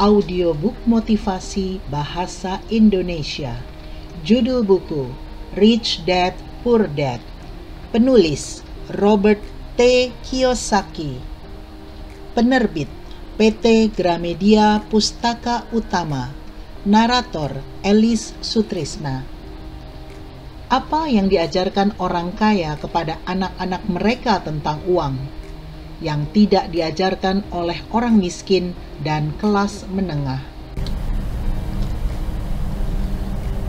audiobook motivasi bahasa Indonesia. Judul buku Rich Dad Poor Dad. Penulis Robert T. Kiyosaki. Penerbit PT Gramedia Pustaka Utama. Narator Elis Sutrisna. Apa yang diajarkan orang kaya kepada anak-anak mereka tentang uang yang tidak diajarkan oleh orang miskin dan kelas menengah?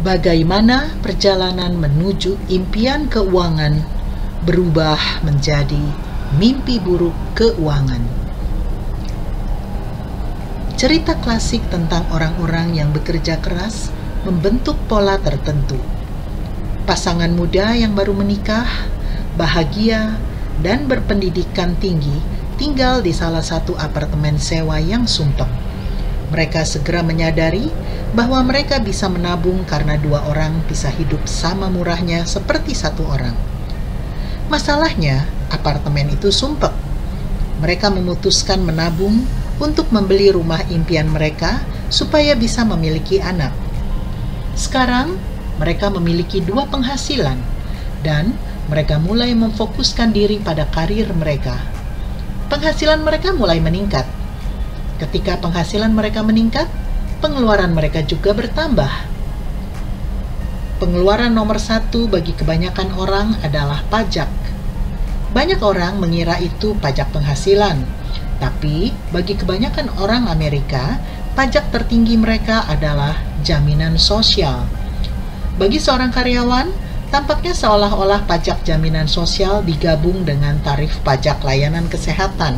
Bagaimana perjalanan menuju impian keuangan berubah menjadi mimpi buruk keuangan? Cerita klasik tentang orang-orang yang bekerja keras membentuk pola tertentu. Pasangan muda yang baru menikah, bahagia, dan berpendidikan tinggi tinggal di salah satu apartemen sewa yang sumpek. Mereka segera menyadari bahwa mereka bisa menabung karena dua orang bisa hidup sama murahnya seperti satu orang. Masalahnya, apartemen itu sumpek. Mereka memutuskan menabung untuk membeli rumah impian mereka supaya bisa memiliki anak. Sekarang, mereka memiliki dua penghasilan dan mereka mulai memfokuskan diri pada karir mereka. Penghasilan mereka mulai meningkat. Ketika penghasilan mereka meningkat, pengeluaran mereka juga bertambah. Pengeluaran nomor satu bagi kebanyakan orang adalah pajak. Banyak orang mengira itu pajak penghasilan, tapi bagi kebanyakan orang Amerika, pajak tertinggi mereka adalah jaminan sosial. Bagi seorang karyawan, tampaknya seolah-olah pajak jaminan sosial digabung dengan tarif pajak layanan kesehatan,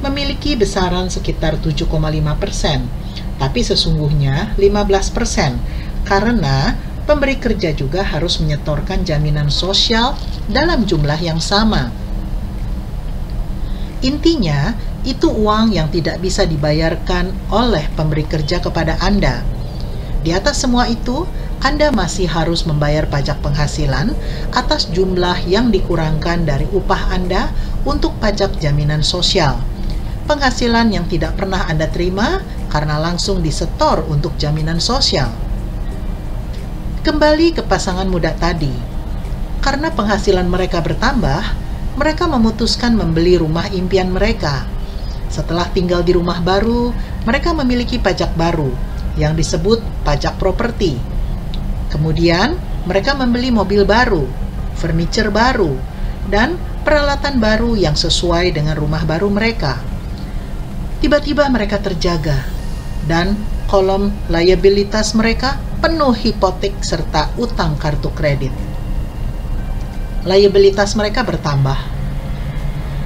memiliki besaran sekitar 7,5%, tapi sesungguhnya 15%, karena pemberi kerja juga harus menyetorkan jaminan sosial dalam jumlah yang sama. Intinya, itu uang yang tidak bisa dibayarkan oleh pemberi kerja kepada Anda. Di atas semua itu, Anda masih harus membayar pajak penghasilan atas jumlah yang dikurangkan dari upah Anda untuk pajak jaminan sosial. Penghasilan yang tidak pernah Anda terima karena langsung disetor untuk jaminan sosial. Kembali ke pasangan muda tadi. Karena penghasilan mereka bertambah, mereka memutuskan membeli rumah impian mereka. Setelah tinggal di rumah baru, mereka memiliki pajak baru yang disebut pajak properti. Kemudian, mereka membeli mobil baru, furniture baru, dan peralatan baru yang sesuai dengan rumah baru mereka. Tiba-tiba mereka terjaga, dan kolom liabilitas mereka penuh hipotek serta utang kartu kredit. Liabilitas mereka bertambah.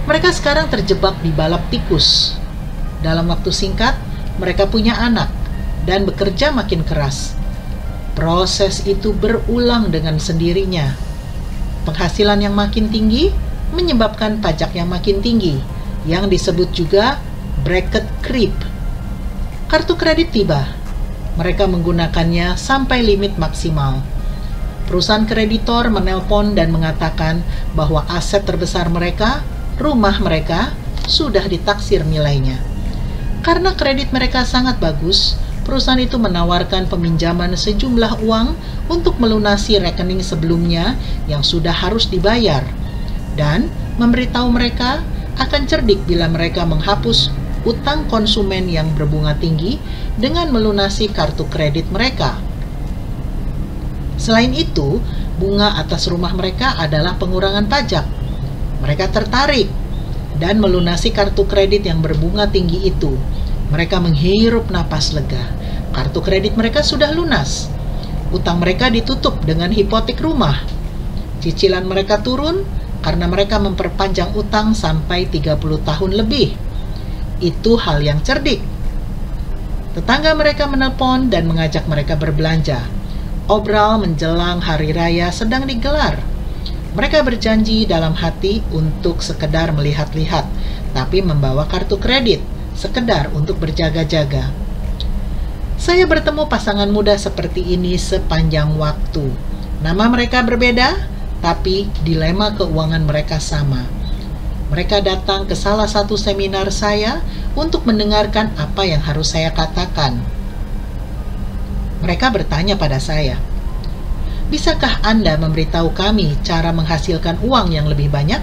Mereka sekarang terjebak di balap tikus. Dalam waktu singkat, mereka punya anak dan bekerja makin keras. Proses itu berulang dengan sendirinya. Penghasilan yang makin tinggi menyebabkan pajak yang makin tinggi, yang disebut juga bracket creep. Kartu kredit tiba. Mereka menggunakannya sampai limit maksimal. Perusahaan kreditor menelpon dan mengatakan bahwa aset terbesar mereka, rumah mereka, sudah ditaksir nilainya. Karena kredit mereka sangat bagus, perusahaan itu menawarkan peminjaman sejumlah uang untuk melunasi rekening sebelumnya yang sudah harus dibayar, dan memberitahu mereka akan cerdik bila mereka menghapus utang konsumen yang berbunga tinggi dengan melunasi kartu kredit mereka. Selain itu, bunga atas rumah mereka adalah pengurangan pajak. Mereka tertarik dan melunasi kartu kredit yang berbunga tinggi itu. Mereka menghirup napas lega. Kartu kredit mereka sudah lunas. Utang mereka ditutup dengan hipotek rumah. Cicilan mereka turun karena mereka memperpanjang utang sampai 30 tahun lebih. Itu hal yang cerdik. Tetangga mereka menelpon dan mengajak mereka berbelanja. Obral menjelang hari raya sedang digelar. Mereka berjanji dalam hati untuk sekedar melihat-lihat, tapi membawa kartu kredit, sekedar untuk berjaga-jaga. Saya bertemu pasangan muda seperti ini sepanjang waktu. Nama mereka berbeda, tapi dilema keuangan mereka sama. Mereka datang ke salah satu seminar saya untuk mendengarkan apa yang harus saya katakan. Mereka bertanya pada saya, "Bisakah Anda memberitahu kami cara menghasilkan uang yang lebih banyak?"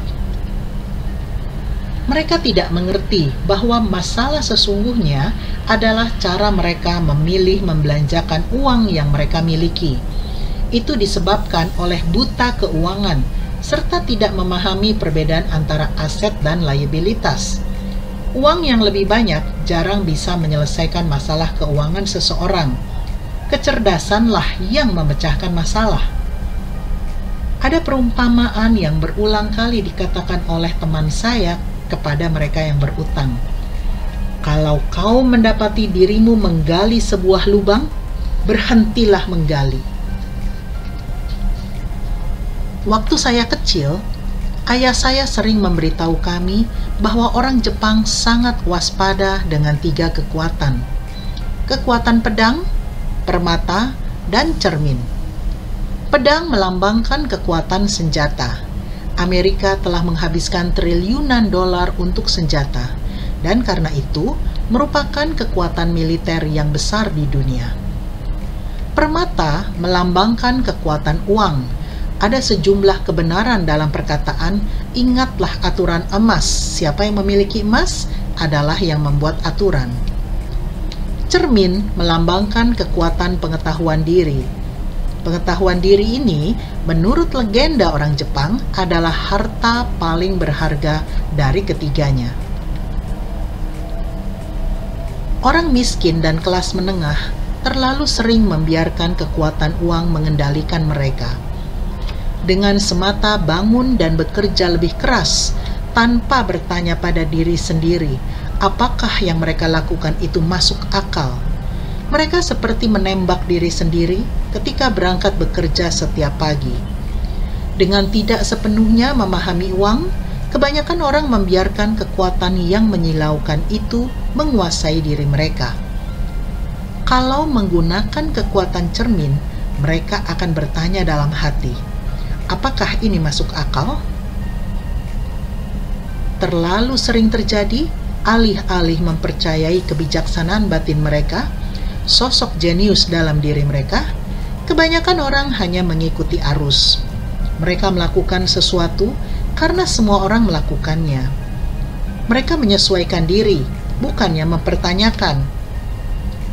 Mereka tidak mengerti bahwa masalah sesungguhnya adalah cara mereka memilih membelanjakan uang yang mereka miliki. Itu disebabkan oleh buta keuangan, serta tidak memahami perbedaan antara aset dan liabilitas. Uang yang lebih banyak jarang bisa menyelesaikan masalah keuangan seseorang. Kecerdasanlah yang memecahkan masalah. Ada perumpamaan yang berulang kali dikatakan oleh teman saya kepada mereka yang berutang. Kalau kau mendapati dirimu menggali sebuah lubang, berhentilah menggali. Waktu saya kecil, ayah saya sering memberitahu kami bahwa orang Jepang sangat waspada dengan 3 kekuatan. Kekuatan pedang, permata, dan cermin. Pedang melambangkan kekuatan senjata. Amerika telah menghabiskan triliunan dolar untuk senjata, dan karena itu merupakan kekuatan militer yang besar di dunia. Permata melambangkan kekuatan uang. Ada sejumlah kebenaran dalam perkataan, ingatlah aturan emas. Siapa yang memiliki emas adalah yang membuat aturan. Cermin melambangkan kekuatan pengetahuan diri. Pengetahuan diri ini, menurut legenda orang Jepang, adalah harta paling berharga dari ketiganya. Orang miskin dan kelas menengah terlalu sering membiarkan kekuatan uang mengendalikan mereka. Dengan semata bangun dan bekerja lebih keras, tanpa bertanya pada diri sendiri, apakah yang mereka lakukan itu masuk akal. Mereka seperti menembak diri sendiri ketika berangkat bekerja setiap pagi. Dengan tidak sepenuhnya memahami uang, kebanyakan orang membiarkan kekuatan yang menyilaukan itu menguasai diri mereka. Kalau menggunakan kekuatan cermin, mereka akan bertanya dalam hati, apakah ini masuk akal? Terlalu sering terjadi, alih-alih mempercayai kebijaksanaan batin mereka, sosok jenius dalam diri mereka, kebanyakan orang hanya mengikuti arus. Mereka melakukan sesuatu karena semua orang melakukannya. Mereka menyesuaikan diri, bukannya mempertanyakan.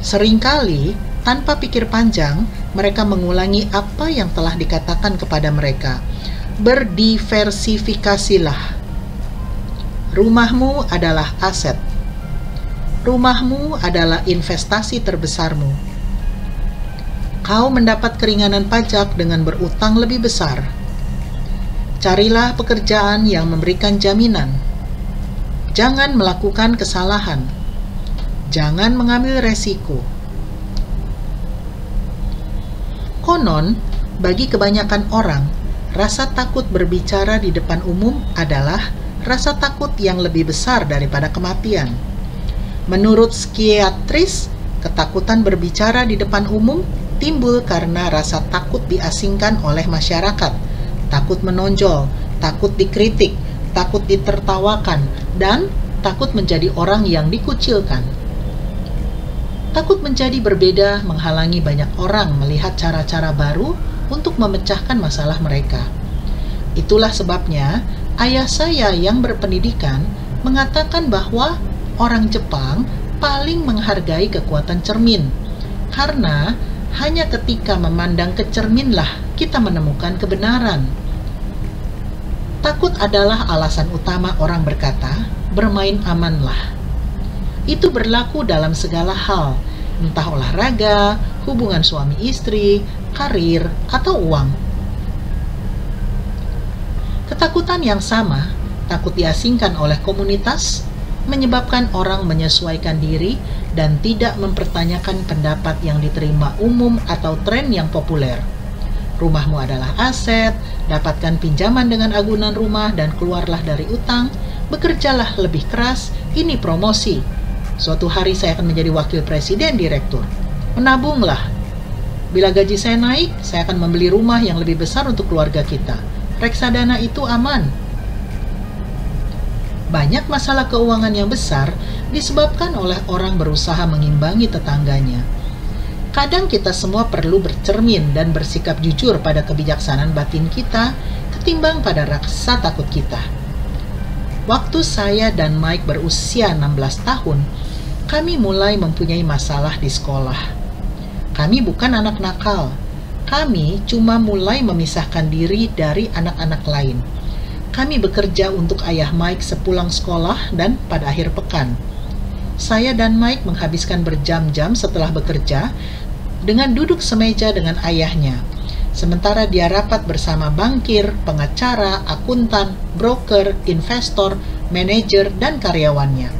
Seringkali, tanpa pikir panjang, mereka mengulangi apa yang telah dikatakan kepada mereka. Berdiversifikasilah. Rumahmu adalah aset. Rumahmu adalah investasi terbesarmu. Kau mendapat keringanan pajak dengan berutang lebih besar. Carilah pekerjaan yang memberikan jaminan. Jangan melakukan kesalahan. Jangan mengambil resiko. Konon, bagi kebanyakan orang, rasa takut berbicara di depan umum adalah rasa takut yang lebih besar daripada kematian. Menurut psikiatris, ketakutan berbicara di depan umum timbul karena rasa takut diasingkan oleh masyarakat, takut menonjol, takut dikritik, takut ditertawakan, dan takut menjadi orang yang dikucilkan. Takut menjadi berbeda menghalangi banyak orang melihat cara-cara baru untuk memecahkan masalah mereka. Itulah sebabnya ayah saya yang berpendidikan mengatakan bahwa orang Jepang paling menghargai kekuatan cermin, karena hanya ketika memandang ke cerminlah kita menemukan kebenaran. Takut adalah alasan utama orang berkata, bermain amanlah. Itu berlaku dalam segala hal, entah olahraga, hubungan suami istri, karir, atau uang. Ketakutan yang sama, takut diasingkan oleh komunitas, menyebabkan orang menyesuaikan diri dan tidak mempertanyakan pendapat yang diterima umum atau tren yang populer. Rumahmu adalah aset, dapatkan pinjaman dengan agunan rumah dan keluarlah dari utang, bekerjalah lebih keras, ini promosi. Suatu hari saya akan menjadi wakil presiden direktur. Menabunglah. Bila gaji saya naik, saya akan membeli rumah yang lebih besar untuk keluarga kita. Reksadana itu aman. Banyak masalah keuangan yang besar disebabkan oleh orang berusaha mengimbangi tetangganya. Kadang kita semua perlu bercermin dan bersikap jujur pada kebijaksanaan batin kita ketimbang pada rasa takut kita. Waktu saya dan Mike berusia 16 tahun, kami mulai mempunyai masalah di sekolah. Kami bukan anak nakal. Kami cuma mulai memisahkan diri dari anak-anak lain. Kami bekerja untuk ayah Mike sepulang sekolah dan pada akhir pekan. Saya dan Mike menghabiskan berjam-jam setelah bekerja dengan duduk semeja dengan ayahnya. Sementara dia rapat bersama bankir, pengacara, akuntan, broker, investor, manajer, dan karyawannya.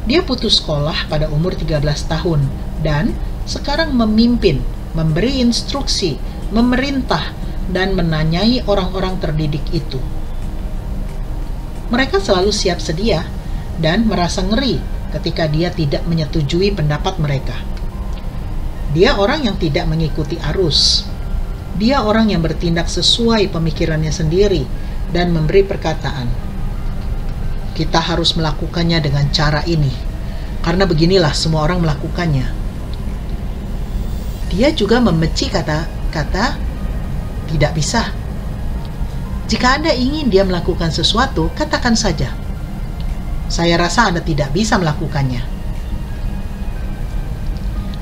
Dia putus sekolah pada umur 13 tahun dan sekarang memimpin, memberi instruksi, memerintah, dan menanyai orang-orang terdidik itu. Mereka selalu siap sedia dan merasa ngeri ketika dia tidak menyetujui pendapat mereka. Dia orang yang tidak mengikuti arus. Dia orang yang bertindak sesuai pemikirannya sendiri dan memberi perkataan. Kita harus melakukannya dengan cara ini, karena beginilah semua orang melakukannya. Dia juga membenci kata-kata tidak bisa. Jika Anda ingin dia melakukan sesuatu, katakan saja. Saya rasa Anda tidak bisa melakukannya.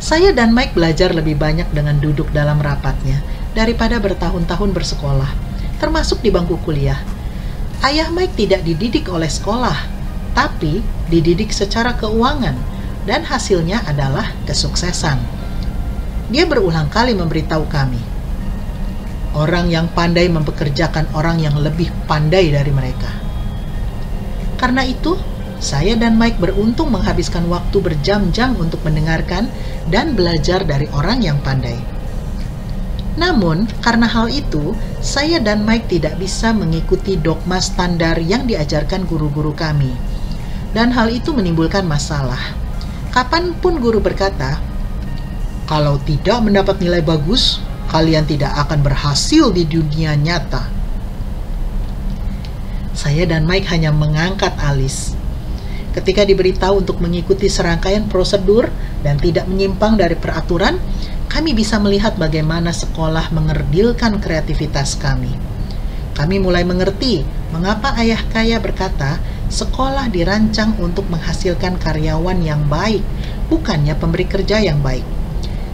Saya dan Mike belajar lebih banyak dengan duduk dalam rapatnya daripada bertahun-tahun bersekolah, termasuk di bangku kuliah. Ayah Mike tidak dididik oleh sekolah, tapi dididik secara keuangan, dan hasilnya adalah kesuksesan. Dia berulang kali memberitahu kami, orang yang pandai mempekerjakan orang yang lebih pandai dari mereka. Karena itu, saya dan Mike beruntung menghabiskan waktu berjam-jam untuk mendengarkan dan belajar dari orang yang pandai. Namun, karena hal itu, saya dan Mike tidak bisa mengikuti dogma standar yang diajarkan guru-guru kami. Dan hal itu menimbulkan masalah. Kapanpun guru berkata, kalau tidak mendapat nilai bagus, kalian tidak akan berhasil di dunia nyata. Saya dan Mike hanya mengangkat alis. Ketika diberitahu untuk mengikuti serangkaian prosedur dan tidak menyimpang dari peraturan, kami bisa melihat bagaimana sekolah mengerdilkan kreativitas kami. Kami mulai mengerti mengapa ayah kaya berkata, sekolah dirancang untuk menghasilkan karyawan yang baik, bukannya pemberi kerja yang baik.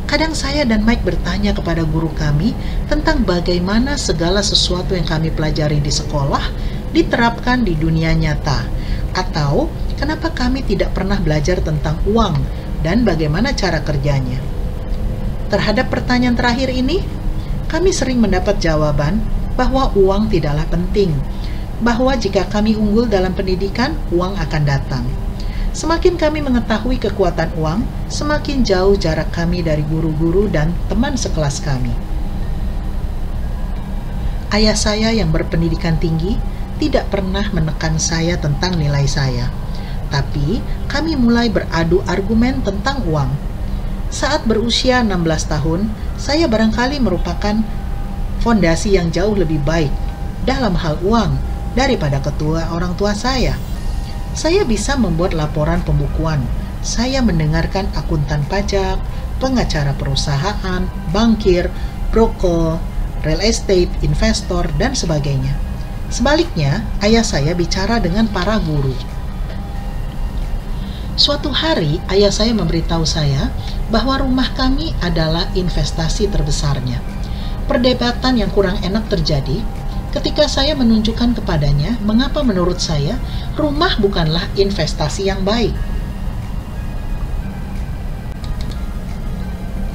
Kadang saya dan Mike bertanya kepada guru kami tentang bagaimana segala sesuatu yang kami pelajari di sekolah diterapkan di dunia nyata, atau kenapa kami tidak pernah belajar tentang uang dan bagaimana cara kerjanya. Terhadap pertanyaan terakhir ini, kami sering mendapat jawaban bahwa uang tidaklah penting, bahwa jika kami unggul dalam pendidikan, uang akan datang. Semakin kami mengetahui kekuatan uang, semakin jauh jarak kami dari guru-guru dan teman sekelas kami. Ayah saya yang berpendidikan tinggi tidak pernah menekan saya tentang nilai saya, tapi kami mulai beradu argumen tentang uang. Saat berusia 16 tahun, saya barangkali merupakan fondasi yang jauh lebih baik dalam hal uang daripada orang tua saya. Saya bisa membuat laporan pembukuan. Saya mendengarkan akuntan pajak, pengacara perusahaan, bankir, broker, real estate, investor, dan sebagainya. Sebaliknya, ayah saya bicara dengan para guru. Suatu hari, ayah saya memberitahu saya bahwa rumah kami adalah investasi terbesarnya. Perdebatan yang kurang enak terjadi ketika saya menunjukkan kepadanya mengapa menurut saya rumah bukanlah investasi yang baik.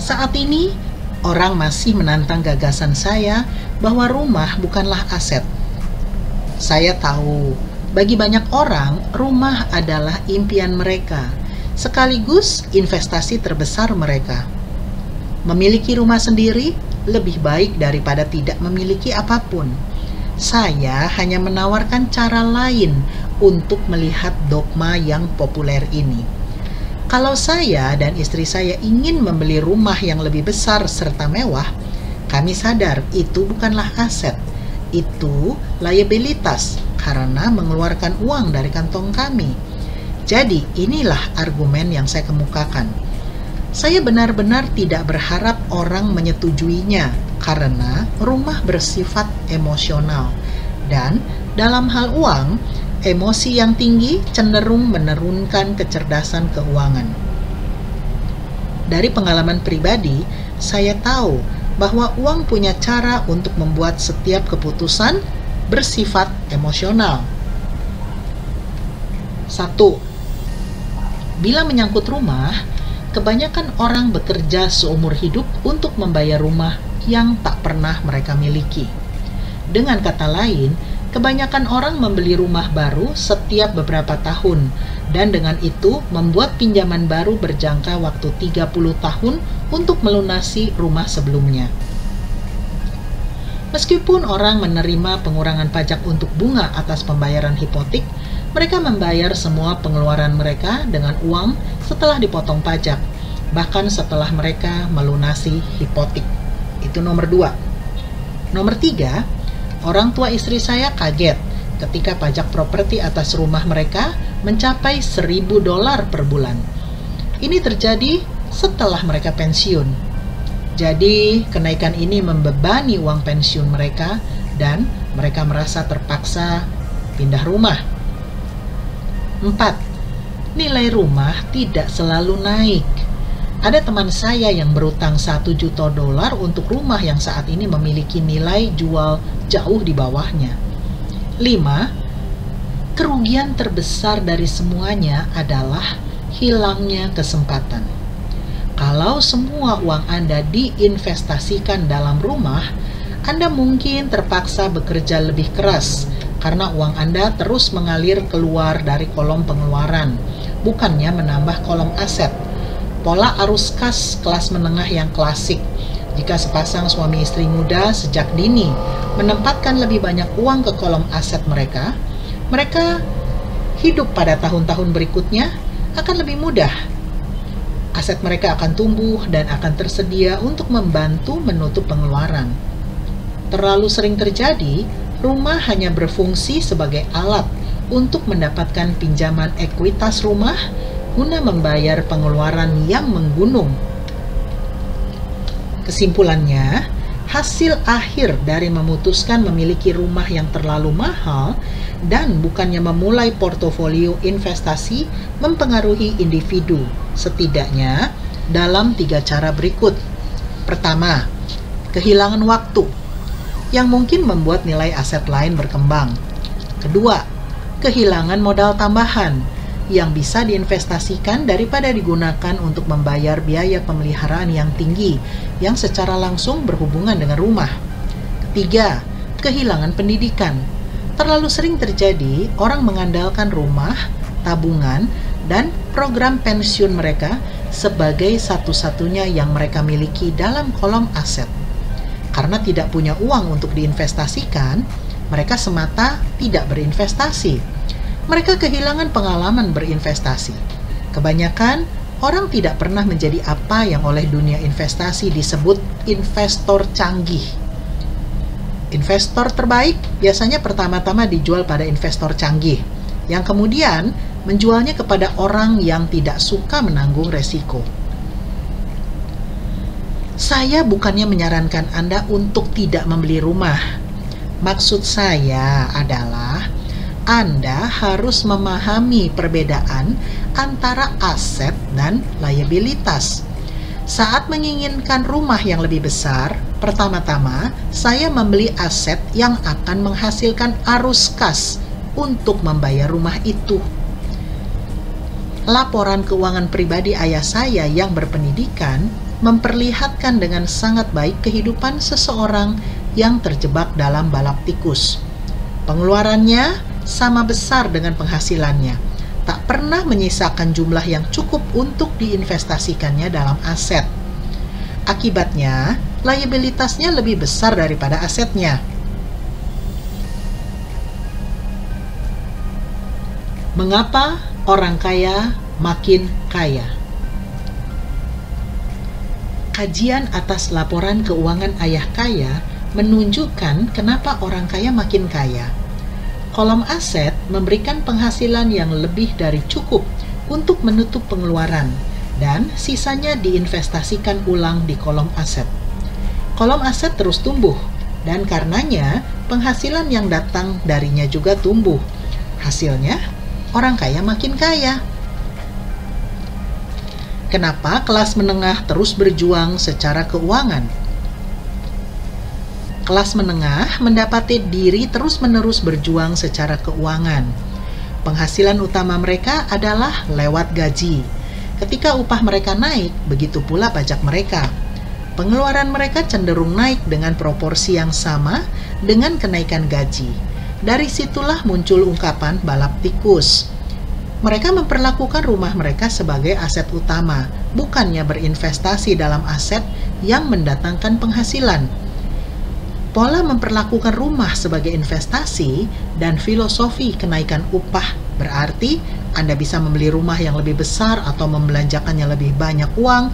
Saat ini, orang masih menantang gagasan saya bahwa rumah bukanlah aset. Saya tahu, bagi banyak orang, rumah adalah impian mereka, sekaligus investasi terbesar mereka. Memiliki rumah sendiri lebih baik daripada tidak memiliki apapun. Saya hanya menawarkan cara lain untuk melihat dogma yang populer ini. Kalau saya dan istri saya ingin membeli rumah yang lebih besar serta mewah, kami sadar itu bukanlah aset, itu liabilitas karena mengeluarkan uang dari kantong kami. Jadi, inilah argumen yang saya kemukakan. Saya benar-benar tidak berharap orang menyetujuinya karena rumah bersifat emosional. Dan dalam hal uang, emosi yang tinggi cenderung menurunkan kecerdasan keuangan. Dari pengalaman pribadi, saya tahu bahwa uang punya cara untuk membuat setiap keputusan bersifat emosional. 1. Bila menyangkut rumah, kebanyakan orang bekerja seumur hidup untuk membayar rumah yang tak pernah mereka miliki. Dengan kata lain, kebanyakan orang membeli rumah baru setiap beberapa tahun, dan dengan itu membuat pinjaman baru berjangka waktu 30 tahun untuk melunasi rumah sebelumnya. Meskipun orang menerima pengurangan pajak untuk bunga atas pembayaran hipotek, mereka membayar semua pengeluaran mereka dengan uang setelah dipotong pajak, bahkan setelah mereka melunasi hipotek. Itu nomor 2. Nomor 3, orang tua istri saya kaget ketika pajak properti atas rumah mereka mencapai $1.000 per bulan. Ini terjadi setelah mereka pensiun. Jadi, kenaikan ini membebani uang pensiun mereka dan mereka merasa terpaksa pindah rumah. 4. Nilai rumah tidak selalu naik. Ada teman saya yang berutang $1 juta untuk rumah yang saat ini memiliki nilai jual jauh di bawahnya. 5. Kerugian terbesar dari semuanya adalah hilangnya kesempatan. Kalau semua uang Anda diinvestasikan dalam rumah, Anda mungkin terpaksa bekerja lebih keras karena uang Anda terus mengalir keluar dari kolom pengeluaran, bukannya menambah kolom aset. Pola arus kas kelas menengah yang klasik. Jika sepasang suami istri muda sejak dini menempatkan lebih banyak uang ke kolom aset mereka, mereka hidup pada tahun-tahun berikutnya akan lebih mudah. Aset mereka akan tumbuh dan akan tersedia untuk membantu menutup pengeluaran. Terlalu sering terjadi, rumah hanya berfungsi sebagai alat untuk mendapatkan pinjaman ekuitas rumah guna membayar pengeluaran yang menggunung. Kesimpulannya, hasil akhir dari memutuskan memiliki rumah yang terlalu mahal dan bukannya memulai portofolio investasi mempengaruhi individu, setidaknya dalam 3 cara berikut. Pertama, kehilangan waktu yang mungkin membuat nilai aset lain berkembang. Kedua, kehilangan modal tambahan yang bisa diinvestasikan daripada digunakan untuk membayar biaya pemeliharaan yang tinggi yang secara langsung berhubungan dengan rumah. Ketiga, kehilangan pendidikan. Terlalu sering terjadi orang mengandalkan rumah, tabungan, dan program pensiun mereka sebagai satu-satunya yang mereka miliki dalam kolom aset. Karena tidak punya uang untuk diinvestasikan, mereka semata tidak berinvestasi. Mereka kehilangan pengalaman berinvestasi. Kebanyakan orang tidak pernah menjadi apa yang oleh dunia investasi disebut investor canggih. Investor terbaik biasanya pertama-tama dijual pada investor canggih, yang kemudian menjualnya kepada orang yang tidak suka menanggung resiko. Saya bukannya menyarankan Anda untuk tidak membeli rumah. Maksud saya adalah Anda harus memahami perbedaan antara aset dan liabilitas. Saat menginginkan rumah yang lebih besar, pertama-tama saya membeli aset yang akan menghasilkan arus kas untuk membayar rumah itu. Laporan keuangan pribadi ayah saya yang berpendidikan memperlihatkan dengan sangat baik kehidupan seseorang yang terjebak dalam balap tikus. Pengeluarannya sama besar dengan penghasilannya, tak pernah menyisakan jumlah yang cukup untuk diinvestasikannya dalam aset. Akibatnya, liabilitasnya lebih besar daripada asetnya. Mengapa orang kaya makin kaya? Kajian atas laporan keuangan ayah kaya menunjukkan kenapa orang kaya makin kaya. Kolom aset memberikan penghasilan yang lebih dari cukup untuk menutup pengeluaran, dan sisanya diinvestasikan ulang di kolom aset. Kolom aset terus tumbuh, dan karenanya penghasilan yang datang darinya juga tumbuh. Hasilnya, orang kaya makin kaya. Kenapa kelas menengah terus berjuang secara keuangan? Kelas menengah mendapati diri terus-menerus berjuang secara keuangan. Penghasilan utama mereka adalah lewat gaji. Ketika upah mereka naik, begitu pula pajak mereka. Pengeluaran mereka cenderung naik dengan proporsi yang sama dengan kenaikan gaji. Dari situlah muncul ungkapan balap tikus. Mereka memperlakukan rumah mereka sebagai aset utama, bukannya berinvestasi dalam aset yang mendatangkan penghasilan. Pola memperlakukan rumah sebagai investasi dan filosofi kenaikan upah berarti Anda bisa membeli rumah yang lebih besar atau membelanjakannya lebih banyak uang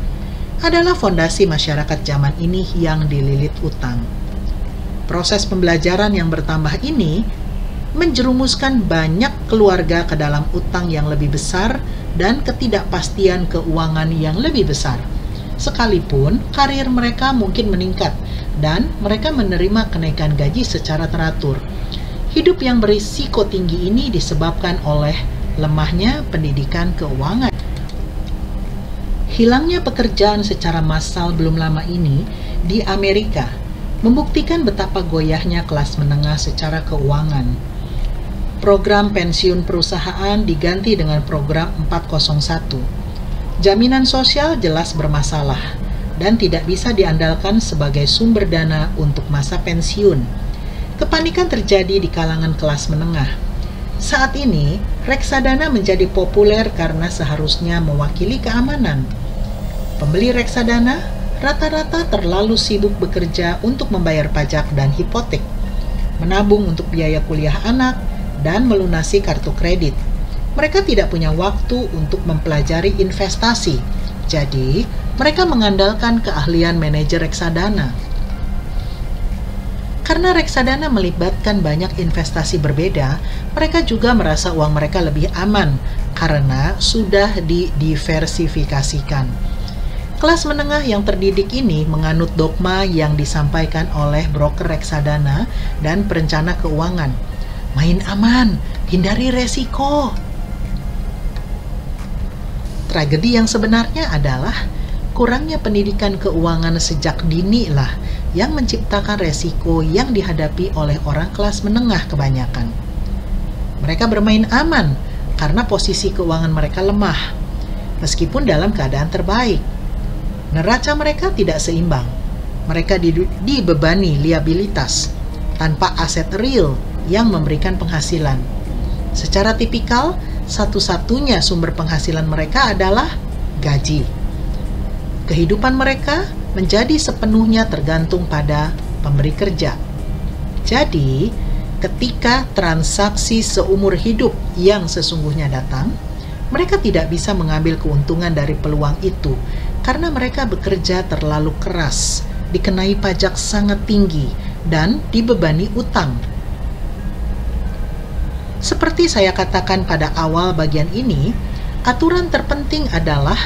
adalah fondasi masyarakat zaman ini yang dililit utang. Proses pembelajaran yang bertambah ini menjerumuskan banyak keluarga ke dalam utang yang lebih besar dan ketidakpastian keuangan yang lebih besar. Sekalipun karir mereka mungkin meningkat dan mereka menerima kenaikan gaji secara teratur. Hidup yang berisiko tinggi ini disebabkan oleh lemahnya pendidikan keuangan. Hilangnya pekerjaan secara massal belum lama ini di Amerika membuktikan betapa goyahnya kelas menengah secara keuangan. Program pensiun perusahaan diganti dengan program 401. Jaminan sosial jelas bermasalah dan tidak bisa diandalkan sebagai sumber dana untuk masa pensiun. Kepanikan terjadi di kalangan kelas menengah. Saat ini, reksadana menjadi populer karena seharusnya mewakili keamanan. Pembeli reksadana rata-rata terlalu sibuk bekerja untuk membayar pajak dan hipotek, menabung untuk biaya kuliah anak, dan melunasi kartu kredit. Mereka tidak punya waktu untuk mempelajari investasi, jadi mereka mengandalkan keahlian manajer reksadana. Karena reksadana melibatkan banyak investasi berbeda, mereka juga merasa uang mereka lebih aman karena sudah didiversifikasikan. Kelas menengah yang terdidik ini menganut dogma yang disampaikan oleh broker reksadana dan perencana keuangan. Main aman, hindari resiko. Tragedi yang sebenarnya adalah kurangnya pendidikan keuangan sejak dini lah yang menciptakan resiko yang dihadapi oleh orang kelas menengah kebanyakan. Mereka bermain aman karena posisi keuangan mereka lemah, meskipun dalam keadaan terbaik. Neraca mereka tidak seimbang. Mereka dibebani liabilitas tanpa aset real yang memberikan penghasilan. Secara tipikal, satu-satunya sumber penghasilan mereka adalah gaji. Kehidupan mereka menjadi sepenuhnya tergantung pada pemberi kerja. Jadi, ketika transaksi seumur hidup yang sesungguhnya datang, mereka tidak bisa mengambil keuntungan dari peluang itu karena mereka bekerja terlalu keras, dikenai pajak sangat tinggi, dan dibebani utang. Seperti saya katakan pada awal bagian ini, aturan terpenting adalah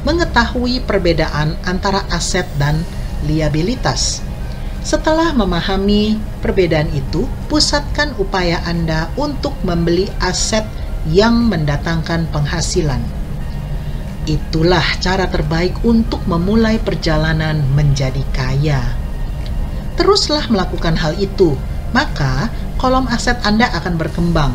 mengetahui perbedaan antara aset dan liabilitas. Setelah memahami perbedaan itu, pusatkan upaya Anda untuk membeli aset yang mendatangkan penghasilan. Itulah cara terbaik untuk memulai perjalanan menjadi kaya. Teruslah melakukan hal itu, maka kolom aset Anda akan berkembang.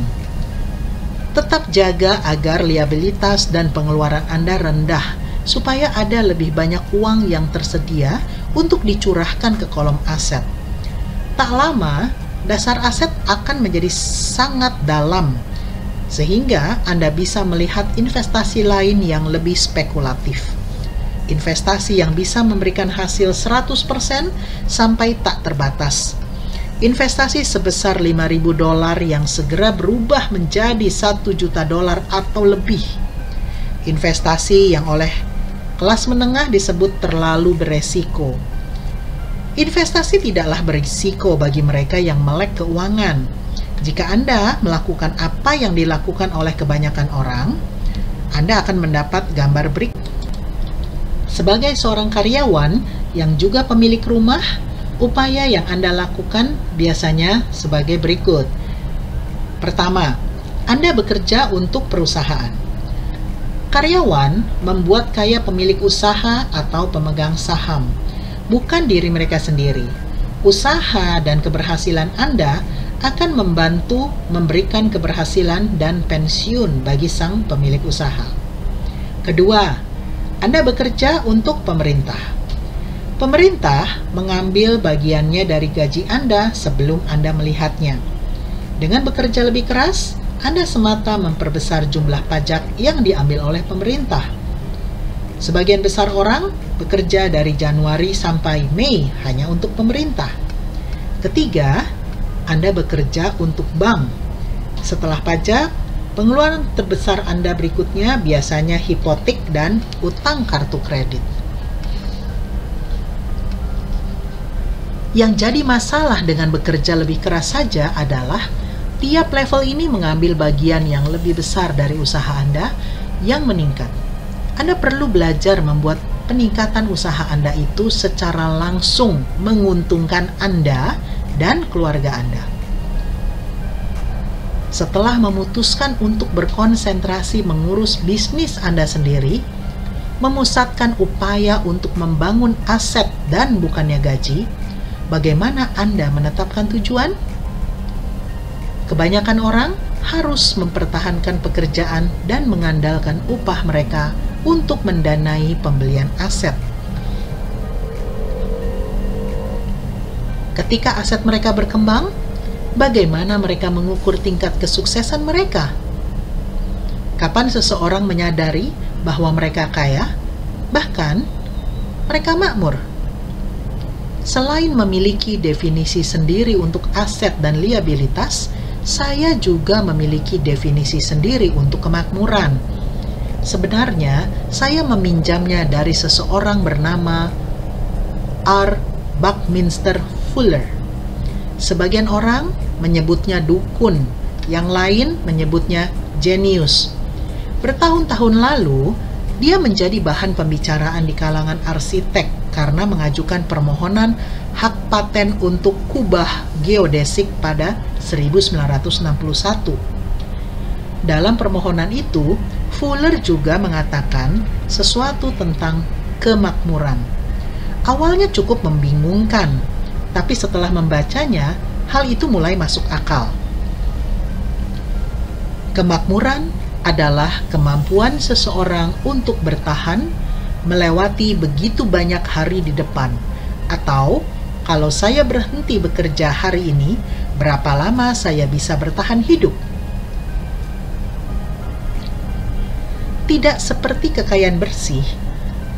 Tetap jaga agar liabilitas dan pengeluaran Anda rendah, supaya ada lebih banyak uang yang tersedia untuk dicurahkan ke kolom aset. Tak lama, dasar aset akan menjadi sangat dalam, sehingga Anda bisa melihat investasi lain yang lebih spekulatif. Investasi yang bisa memberikan hasil 100% sampai tak terbatas. Investasi sebesar $5.000 yang segera berubah menjadi $1 juta atau lebih. Investasi yang oleh kelas menengah disebut terlalu beresiko. Investasi tidaklah berisiko bagi mereka yang melek keuangan. Jika Anda melakukan apa yang dilakukan oleh kebanyakan orang, Anda akan mendapat gambar berikut. Sebagai seorang karyawan yang juga pemilik rumah, upaya yang Anda lakukan biasanya sebagai berikut. Pertama, Anda bekerja untuk perusahaan. Karyawan membuat kaya pemilik usaha atau pemegang saham, bukan diri mereka sendiri. Usaha dan keberhasilan Anda akan membantu memberikan keberhasilan dan pensiun bagi sang pemilik usaha. Kedua, Anda bekerja untuk pemerintah. Pemerintah mengambil bagiannya dari gaji Anda sebelum Anda melihatnya. Dengan bekerja lebih keras, Anda semata memperbesar jumlah pajak yang diambil oleh pemerintah. Sebagian besar orang bekerja dari Januari sampai Mei hanya untuk pemerintah. Ketiga, Anda bekerja untuk bank. Setelah pajak, pengeluaran terbesar Anda berikutnya biasanya hipotek dan utang kartu kredit. Yang jadi masalah dengan bekerja lebih keras saja adalah tiap level ini mengambil bagian yang lebih besar dari usaha Anda yang meningkat. Anda perlu belajar membuat peningkatan usaha Anda itu secara langsung menguntungkan Anda dan keluarga Anda. Setelah memutuskan untuk berkonsentrasi mengurus bisnis Anda sendiri, memusatkan upaya untuk membangun aset dan bukannya gaji, bagaimana Anda menetapkan tujuan? Kebanyakan orang harus mempertahankan pekerjaan dan mengandalkan upah mereka untuk mendanai pembelian aset. Ketika aset mereka berkembang, bagaimana mereka mengukur tingkat kesuksesan mereka? Kapan seseorang menyadari bahwa mereka kaya, bahkan mereka makmur? Selain memiliki definisi sendiri untuk aset dan liabilitas, saya juga memiliki definisi sendiri untuk kemakmuran. Sebenarnya, saya meminjamnya dari seseorang bernama R. Buckminster Fuller. Sebagian orang menyebutnya dukun, yang lain menyebutnya jenius. Bertahun-tahun lalu, dia menjadi bahan pembicaraan di kalangan arsitek karena mengajukan permohonan hak paten untuk kubah geodesik pada 1961. Dalam permohonan itu, Fuller juga mengatakan sesuatu tentang kemakmuran. Awalnya cukup membingungkan, tapi setelah membacanya, hal itu mulai masuk akal. Kemakmuran adalah kemampuan seseorang untuk bertahan melewati begitu banyak hari di depan. Atau, kalau saya berhenti bekerja hari ini, berapa lama saya bisa bertahan hidup? Tidak seperti kekayaan bersih,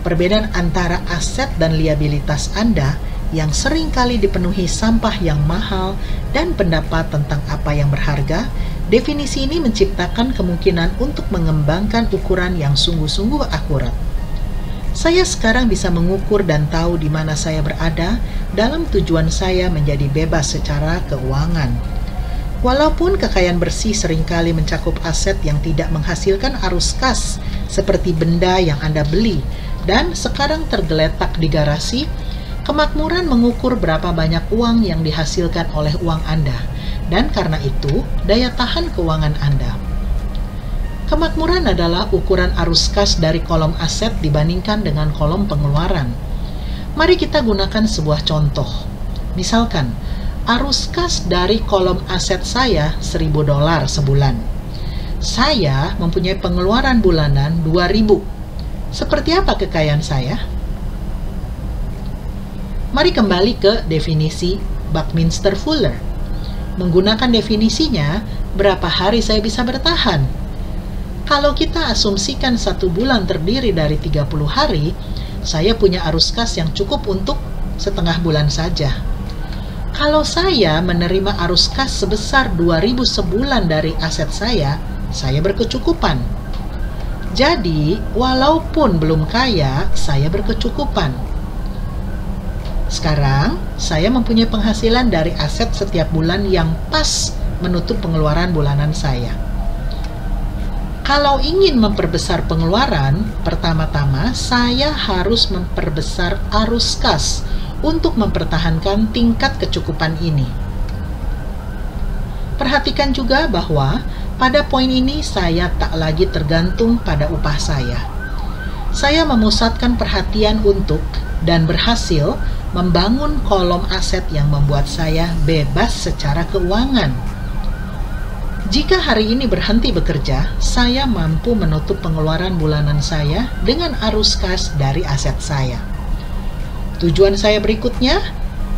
perbedaan antara aset dan liabilitas Anda yang sering kali dipenuhi sampah yang mahal dan pendapat tentang apa yang berharga, definisi ini menciptakan kemungkinan untuk mengembangkan ukuran yang sungguh-sungguh akurat. Saya sekarang bisa mengukur dan tahu di mana saya berada dalam tujuan saya menjadi bebas secara keuangan. Walaupun kekayaan bersih seringkali mencakup aset yang tidak menghasilkan arus kas, seperti benda yang Anda beli dan sekarang tergeletak di garasi, kemakmuran mengukur berapa banyak uang yang dihasilkan oleh uang Anda, dan karena itu, daya tahan keuangan Anda. Kemakmuran adalah ukuran arus kas dari kolom aset dibandingkan dengan kolom pengeluaran. Mari kita gunakan sebuah contoh. Misalkan, arus kas dari kolom aset saya $1.000 sebulan. Saya mempunyai pengeluaran bulanan 2.000. Seperti apa kekayaan saya? Mari kembali ke definisi Buckminster Fuller. Menggunakan definisinya, berapa hari saya bisa bertahan? Kalau kita asumsikan 1 bulan terdiri dari 30 hari, saya punya arus kas yang cukup untuk setengah bulan saja. Kalau saya menerima arus kas sebesar 2.000 sebulan dari aset saya berkecukupan. Jadi, walaupun belum kaya, saya berkecukupan. Sekarang, saya mempunyai penghasilan dari aset setiap bulan yang pas menutup pengeluaran bulanan saya. Kalau ingin memperbesar pengeluaran, pertama-tama saya harus memperbesar arus kas untuk mempertahankan tingkat kecukupan ini. Perhatikan juga bahwa pada poin ini saya tak lagi tergantung pada upah saya. Saya memusatkan perhatian untuk dan berhasil membangun kolom aset yang membuat saya bebas secara keuangan. Jika hari ini berhenti bekerja, saya mampu menutup pengeluaran bulanan saya dengan arus kas dari aset saya. Tujuan saya berikutnya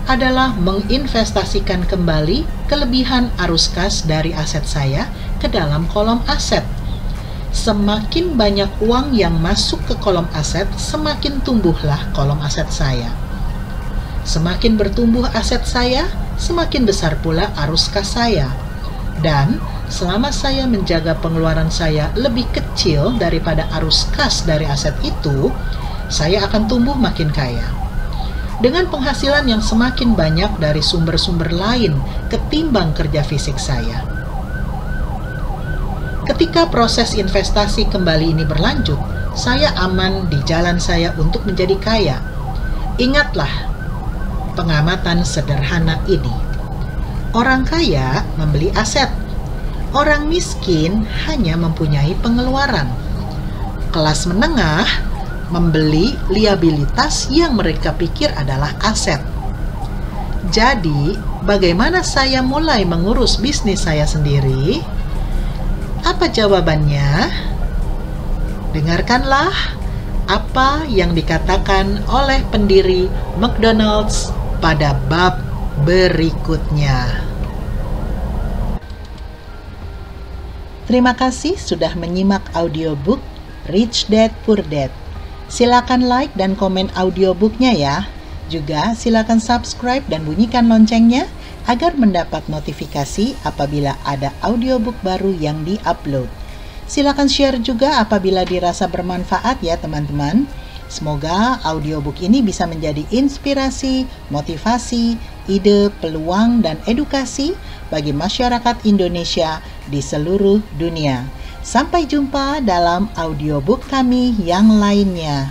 adalah menginvestasikan kembali kelebihan arus kas dari aset saya ke dalam kolom aset. Semakin banyak uang yang masuk ke kolom aset, semakin tumbuhlah kolom aset saya. Semakin bertumbuh aset saya, semakin besar pula arus kas saya. Dan selama saya menjaga pengeluaran saya lebih kecil daripada arus kas dari aset itu, saya akan tumbuh makin kaya. Dengan penghasilan yang semakin banyak dari sumber-sumber lain ketimbang kerja fisik saya. Ketika proses investasi kembali ini berlanjut, saya aman di jalan saya untuk menjadi kaya. Ingatlah pengamatan sederhana ini. Orang kaya membeli aset. Orang miskin hanya mempunyai pengeluaran. Kelas menengah membeli liabilitas yang mereka pikir adalah aset. Jadi, bagaimana saya mulai mengurus bisnis saya sendiri? Apa jawabannya? Dengarkanlah apa yang dikatakan oleh pendiri McDonald's pada bab berikutnya. Terima kasih sudah menyimak audiobook Rich Dad Poor Dad. Silakan like dan komen audiobooknya ya. Juga silakan subscribe dan bunyikan loncengnya agar mendapat notifikasi apabila ada audiobook baru yang di-upload. Silakan share juga apabila dirasa bermanfaat ya teman-teman. Semoga audiobook ini bisa menjadi inspirasi, motivasi, ide, peluang, dan edukasi bagi masyarakat Indonesia di seluruh dunia. Sampai jumpa dalam audiobook kami yang lainnya.